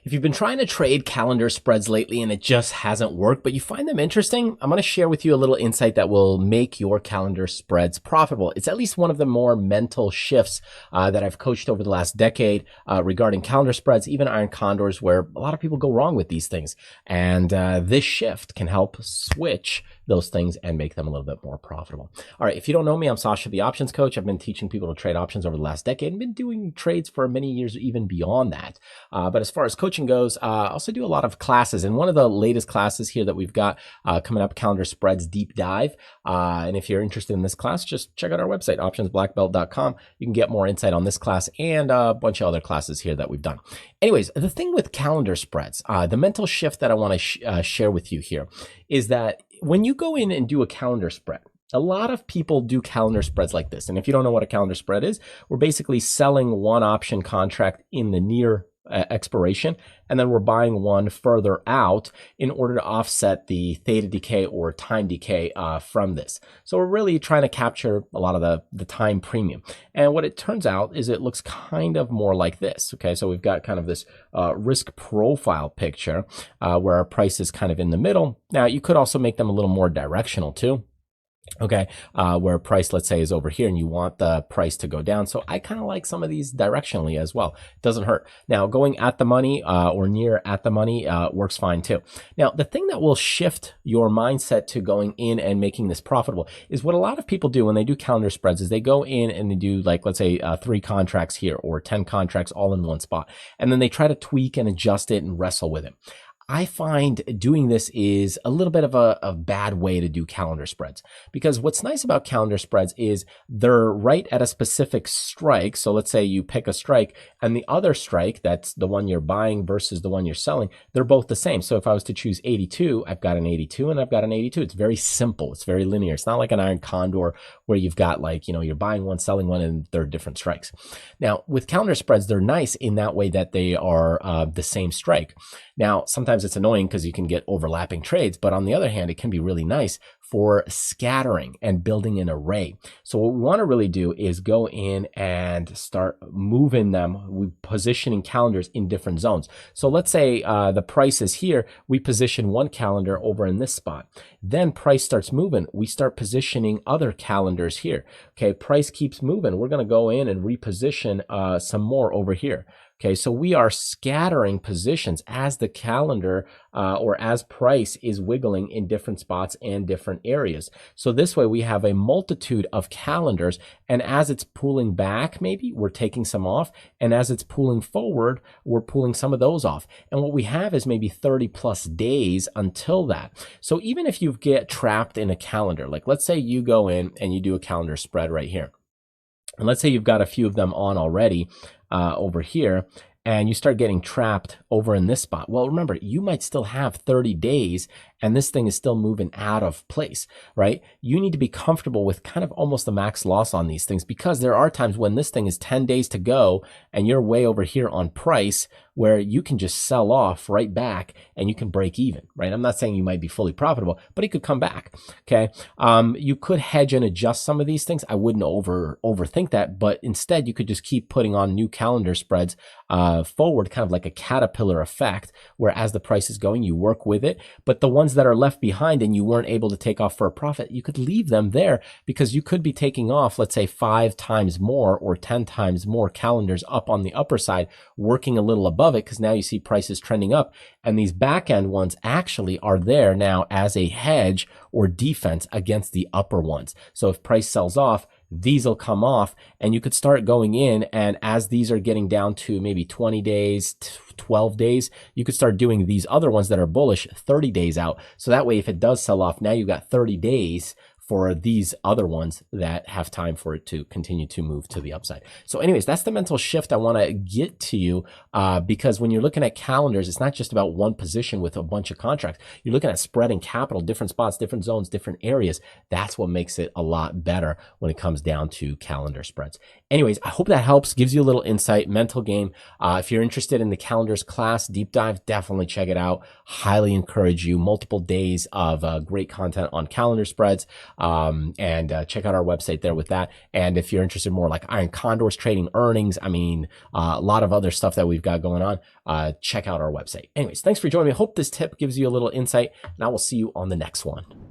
If you've been trying to trade calendar spreads lately and it just hasn't worked, but you find them interesting, I'm going to share with you a little insight that will make your calendar spreads profitable. It's at least one of the more mental shifts that I've coached over the last decade regarding calendar spreads, even iron condors, where a lot of people go wrong with these things. And this shift can help switch those things and make them a little bit more profitable. All right, if you don't know me, I'm Sasha, the options coach. I've been teaching people to trade options over the last decade and been doing trades for many years, even beyond that. But as far as coaching goes, I also do a lot of classes. And one of the latest classes here that we've got coming up, Calendar Spreads Deep Dive. And if you're interested in this class, just check out our website, optionsblackbelt.com. You can get more insight on this class and a bunch of other classes here that we've done. Anyways, the thing with calendar spreads, the mental shift that I want to share with you here is that when you go in and do a calendar spread, a lot of people do calendar spreads like this. And if you don't know what a calendar spread is, we're basically selling one option contract in the near expiration, and then we're buying one further out in order to offset the theta decay or time decay from this. So we're really trying to capture a lot of the time premium. And what it turns out is it looks kind of more like this. Okay, so we've got kind of this risk profile picture where our price is kind of in the middle. Now you could also make them a little more directional too. Okay, where price, let's say, is over here and you want the price to go down. So I kind of like some of these directionally as well. It doesn't hurt. Now, going at the money or near at the money works fine too. Now, the thing that will shift your mindset to going in and making this profitable is what a lot of people do when they do calendar spreads is they go in and they do, like, let's say 3 contracts here or 10 contracts all in one spot. And then they try to tweak and adjust it and wrestle with it. I find doing this is a little bit of a bad way to do calendar spreads, because what's nice about calendar spreads is they're right at a specific strike. So let's say you pick a strike and the other strike, that's the one you're buying versus the one you're selling, they're both the same. So if I was to choose 82, I've got an 82 and I've got an 82. It's very simple. It's very linear. It's not like an iron condor where you've got, like, you're buying one, selling one, and they're different strikes. Now with calendar spreads, they're nice in that way that they are the same strike. Now, sometimes it's annoying because you can get overlapping trades, but on the other hand, it can be really nice for scattering and building an array. So what we want to really do is go in and start moving them, positioning calendars in different zones. So let's say the price is here, we position one calendar over in this spot. Then price starts moving, we start positioning other calendars here. Okay, price keeps moving, we're going to go in and reposition some more over here. Okay, so we are scattering positions as the calendar or as price is wiggling in different spots and different areas. So this way we have a multitude of calendars, and as it's pulling back, maybe we're taking some off, and as it's pulling forward, we're pulling some of those off. And what we have is maybe 30 plus days until that. So even if you get trapped in a calendar, like let's say you go in and you do a calendar spread right here. And let's say you've got a few of them on already over here, and you start getting trapped over in this spot. Well, remember, you might still have 30 days and this thing is still moving out of place, right? You need to be comfortable with kind of almost the max loss on these things, because there are times when this thing is 10 days to go and you're way over here on price where you can just sell off right back and you can break even, right? I'm not saying you might be fully profitable, but it could come back, okay? You could hedge and adjust some of these things. I wouldn't overthink that, but instead you could just keep putting on new calendar spreads forward, kind of like a caterpillar effect, where as the price is going, you work with it. But the ones that are left behind and you weren't able to take off for a profit, you could leave them there, because you could be taking off, let's say 5 times more or 10 times more calendars up on the upper side, working a little above it, because now you see prices trending up. And these back end ones actually are there now as a hedge or defense against the upper ones. So if price sells off, these will come off, and you could start going in, and as these are getting down to maybe 20 days, 12 days, you could start doing these other ones that are bullish 30 days out. So that way, if it does sell off, now you've got 30 days for these other ones that have time for it to continue to move to the upside. So anyways, that's the mental shift I want to get to you, because when you're looking at calendars, it's not just about one position with a bunch of contracts. You're looking at spreading capital, different spots, different zones, different areas. That's what makes it a lot better when it comes down to calendar spreads. Anyways, I hope that helps, gives you a little insight, mental game. If you're interested in the calendars class deep dive, definitely check it out. Highly encourage you. Multiple days of great content on calendar spreads. and check out our website there with that. And if you're interested more like iron condors, trading earnings, I mean, a lot of other stuff that we've got going on, check out our website. Anyways, thanks for joining me. I hope this tip gives you a little insight, and I will see you on the next one.